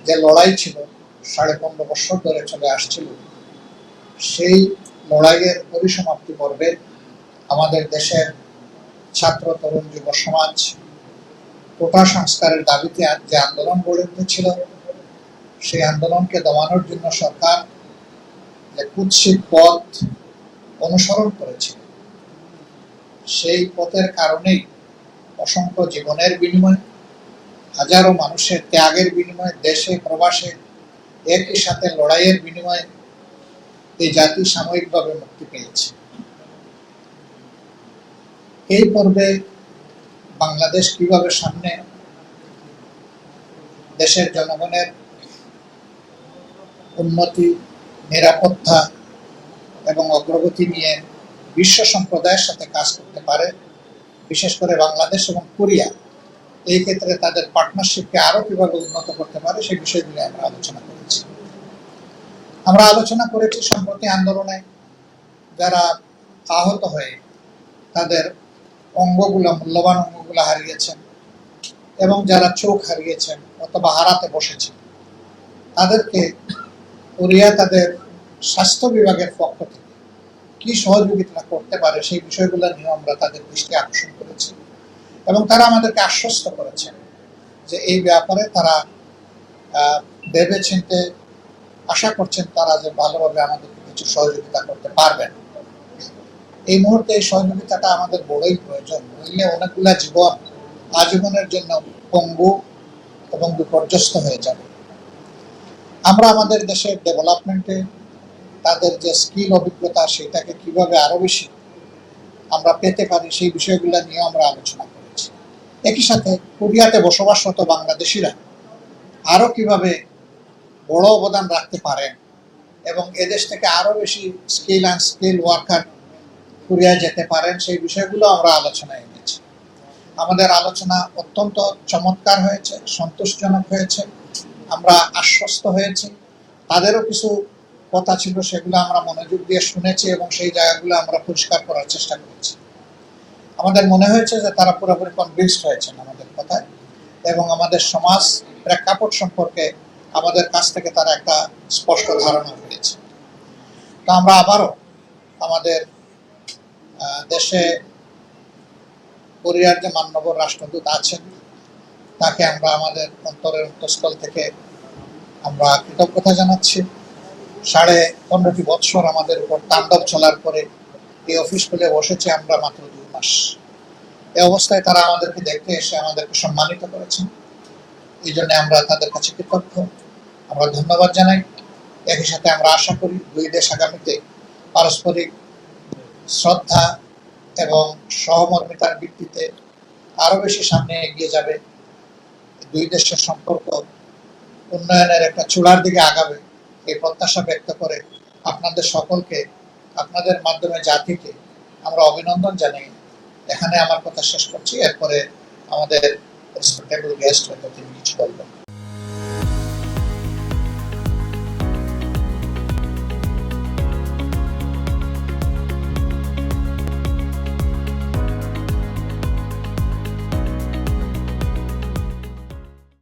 যে লড়াই ছিল 15.5 বছর ধরে চলে আসছিল, সেই লড়াইয়ের পরিসমাপ্তি পর্বে আমাদের দেশের ছাত্র তরুণ যুব সমাজ কোটা সংস্কারের দাবিতে যে আন্দোলন গড়ে উঠেছিল, সেই আন্দোলনকে দমানোর জন্য সরকার যে কুৎসিত পথ অনুসরণ করেছিল, সেই পথের কারণেই অসংখ্য জীবনের বিনিময়ে, হাজারো মানুষের ত্যাগের বিনিময়ে, দেশে প্রবাসে একই সাথে লড়াইয়ের বিনিময়ে এই জাতি সাময়িকভাবে মুক্তি পেয়েছে। এই পর্বে বাংলাদেশ কিভাবে সামনে দেশের জনগণের উন্নতি, নিরাপত্তা এবং অগ্রগতি নিয়ে বিশ্ব সম্প্রদায়ের সাথে কাজ করতে পারে, বিশেষ করে বাংলাদেশ এবং কোরিয়া এই ক্ষেত্রে তাদের পার্টনারশিপকে আরো কিভাবে উন্নত করতে পারে, সেই বিষয়গুলি আমরা আলোচনা করেছি। আমরা আলোচনা করেছি সম্প্রতি আন্দোলনে যারা আহত হয়ে তাদের মূল্যবান অঙ্গগুলো হারিয়েছেন এবং যারা চোখ হারিয়েছেন অথবা হারাতে বসেছেন, তাদেরকে কোরিয়া তাদের স্বাস্থ্য বিভাগের পক্ষ থেকে কি সহযোগিতা করতে পারে সেই বিষয়গুলো নিয়ে আমরা তাদের দৃষ্টি আকর্ষণ করেছি এবং তারা আমাদেরকে আশ্বস্ত করেছেন যে এই ব্যাপারে তারা ভেবে চিন্তে আশা করছেন তারা যে ভালোভাবে আমাদেরকে কিছু সহযোগিতা করতে পারবেন। এই মুহূর্তে এই সহযোগিতাটা আমাদের বড়ই প্রয়োজন, নইলে অনেকগুলা জীবন আজীবনের জন্য পঙ্গু এবং বিপর্যস্ত হয়ে যাবে। আমরা আমাদের দেশের ডেভেলপমেন্টে তাদের যে স্কিল অভিজ্ঞতা সেটাকে কিভাবে আরো বেশি আমরা পেতে পারি সেই বিষয়গুলো নিয়ে আমরা আলোচনা করেছি। একই সাথে কোরিয়াতে বসবাসরত বাংলাদেশিরা আরো কিভাবে বড় অবদান রাখতে পারেন এবং এদেশ থেকে আরো বেশি স্কিল ওয়ার্কার কোরিয়ায় যেতে পারেন সেই বিষয়গুলো আমরা আলোচনায় এনেছি। আমাদের আলোচনা অত্যন্ত চমৎকার হয়েছে, সন্তোষজনক হয়েছে, আমরা আশ্বস্ত হয়েছি। তাদেরও কিছু কথা ছিল, সেগুলো আমরা মনোযোগ দিয়ে শুনেছি এবং সেই জায়গাগুলো আমরা পরিষ্কার করার চেষ্টা করেছি। আমাদের মনে হয়েছে যে তারা পুরোপুরি কনভিন্সড হয়েছেন আমাদের কথায় এবং আমাদের সমাজ প্রেক্ষাপট সম্পর্কে আমাদের কাছ থেকে তারা একটা স্পষ্ট ধারণা পেয়েছে। তো আমরা আবারও আমাদের দেশে কোরিয়ার যে মাননীয় রাষ্ট্রদূত আছেন তাকে আমরা আমাদের অন্তরের অন্তঃস্থল থেকে আমরা কৃতজ্ঞতা জানাচ্ছি। 15.5 বছর আমাদের উপর তাণ্ডব চলার পরে এই অফিস খুলে বসেছে আমরা মাত্র 2 মাস। এই অবস্থায় তারা আমাদেরকে দেখতে এসে আমাদেরকে সম্মানিত করেছেন, এই জন্য আমরা তাদের কাছে কৃতজ্ঞ, আমরা ধন্যবাদ জানাই। একই সাথে আমরা আশা করি দুই দেশ আগামীতে পারস্পরিক শ্রদ্ধা এবং সহমর্মিতার ভিত্তিতে আরো বেশি সামনে এগিয়ে যাবে। দুই দেশের সম্পর্ক উন্নয়নের একটা চূড়ার দিকে আগাবে এই প্রত্যাশা ব্যক্ত করে আপনাদের সকলকে, আপনাদের মাধ্যমে জাতিকে আমরা অভিনন্দন জানিয়ে এখানে আমার কথা শেষ করছি। এরপরে আমাদের রেসপেক্টেবল গেস্ট হয়তো তিনি কিছু বলবেন।